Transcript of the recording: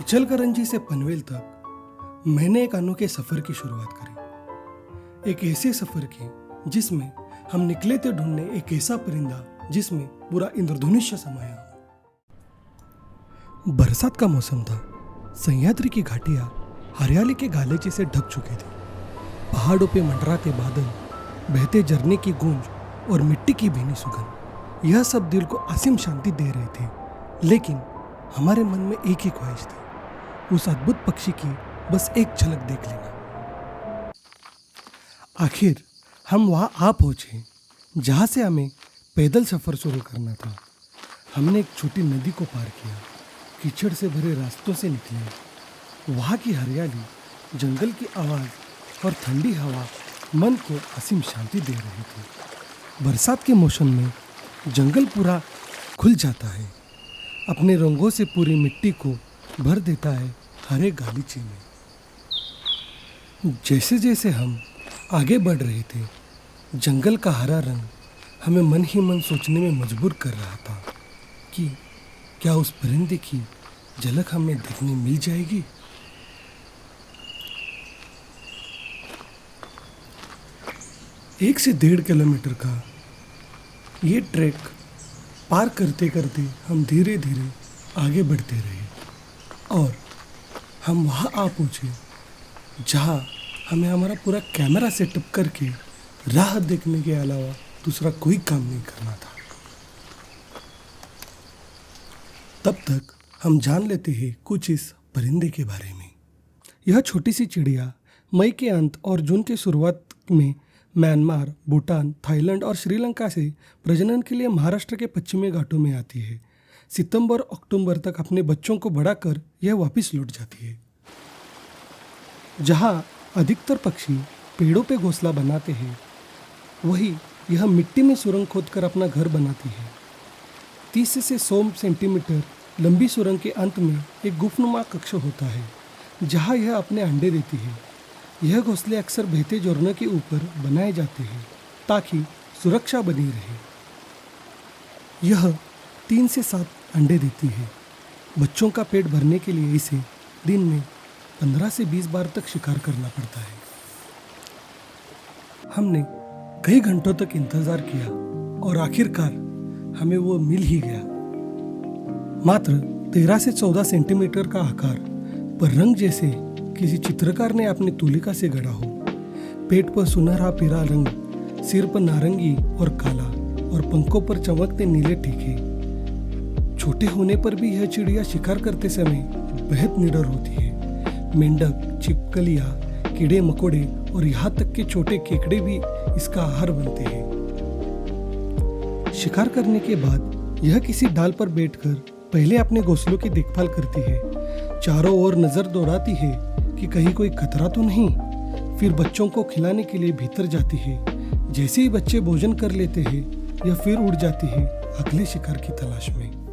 इचलकरंजी से पनवेल तक मैंने एक अनोखे सफर की शुरुआत करी। एक ऐसे सफर की जिसमें हम निकले थे ढूंढने एक ऐसा परिंदा जिसमें पूरा इंद्रधनुष्य समाया। बरसात का मौसम था। सह्याद्री की घाटियां हरियाली के गालीचे से ढक चुकी थी। पहाड़ों पे मंडराते बादल, बहते झरने की गूंज और मिट्टी की भीनी सुगंध, यह सब दिल को असीम शांति दे रहे थे। लेकिन हमारे मन में एक ही ख्वाहिश थी, उस अद्भुत पक्षी की बस एक झलक देख लेना। आखिर हम वहां आ पहुंचे जहां से हमें पैदल सफर शुरू करना था। हमने एक छोटी नदी को पार किया, कीचड़ से भरे रास्तों से निकले। वहां की हरियाली, जंगल की आवाज और ठंडी हवा मन को असीम शांति दे रही थी। बरसात के मौसम में जंगल पूरा खुल जाता है, अपने रंगों से पूरी मिट्टी को भर देता है हरे गालीचे में। जैसे जैसे हम आगे बढ़ रहे थे, जंगल का हरा रंग हमें मन ही मन सोचने में मजबूर कर रहा था कि क्या उस परिंदे की झलक हमें देखने मिल जाएगी। 1 से 1.5 किलोमीटर का ये ट्रैक पार करते करते हम धीरे धीरे आगे बढ़ते रहे और हम वहाँ आ पहुँचे जहाँ हमें हमारा पूरा कैमरा सेटअप करके राह देखने के अलावा दूसरा कोई काम नहीं करना था। तब तक हम जान लेते हैं कुछ इस परिंदे के बारे में। यह छोटी सी चिड़िया मई के अंत और जून की शुरुआत में म्यांमार, भूटान, थाईलैंड और श्रीलंका से प्रजनन के लिए महाराष्ट्र के पश्चिमी घाटों में आती है। सितंबर-अक्टूबर तक अपने बच्चों को बड़ा कर यह वापस लौट जाती है। जहाँ अधिकतर पक्षी पेड़ों पे घोंसला बनाते हैं, वही यह मिट्टी में सुरंग खोदकर अपना घर बनाती है। 30 से 100 सेंटीमीटर लंबी सुरंग के अंत में एक गुफनुमा कक्ष होता है जहाँ यह अपने अंडे देती है। यह घोंसले अक्सर बहते झरनों के ऊपर बनाए जाते हैं ताकि सुरक्षा बनी रहे। यह 3 से 7 अंडे देती है। बच्चों का पेट भरने के लिए इसे दिन में 15 से 20 बार तक शिकार करना पड़ता है। हमने कई घंटों तक इंतजार किया और आखिरकार हमें वो मिल ही गया। मात्र 13 से 14 सेंटीमीटर का आकार, पर रंग जैसे किसी चित्रकार ने अपनी तुलिका से गढ़ा हो। पेट पर सुनहरा पीला रंग, सिर पर नारंगी और काला और पंखों पर चमकते नीले टीके। छोटे होने पर भी यह चिड़िया शिकार करते समय बेहद निडर होती है। मेंढक, छिपकलियां, कीड़े मकोड़े और यहाँ तक के छोटे केकड़े भी इसका आहार बनते हैं। शिकार करने के बाद यह किसी डाल पर बैठकर पहले अपने घोंसलों की देखभाल करती है। चारों ओर नजर दौड़ाती है कि कहीं कोई खतरा तो नहीं। फिर बच्चों को खिलाने के लिए भीतर जाती है। जैसे ही बच्चे भोजन कर लेते हैं, यह फिर उड़ जाती है अगले शिकार की तलाश में।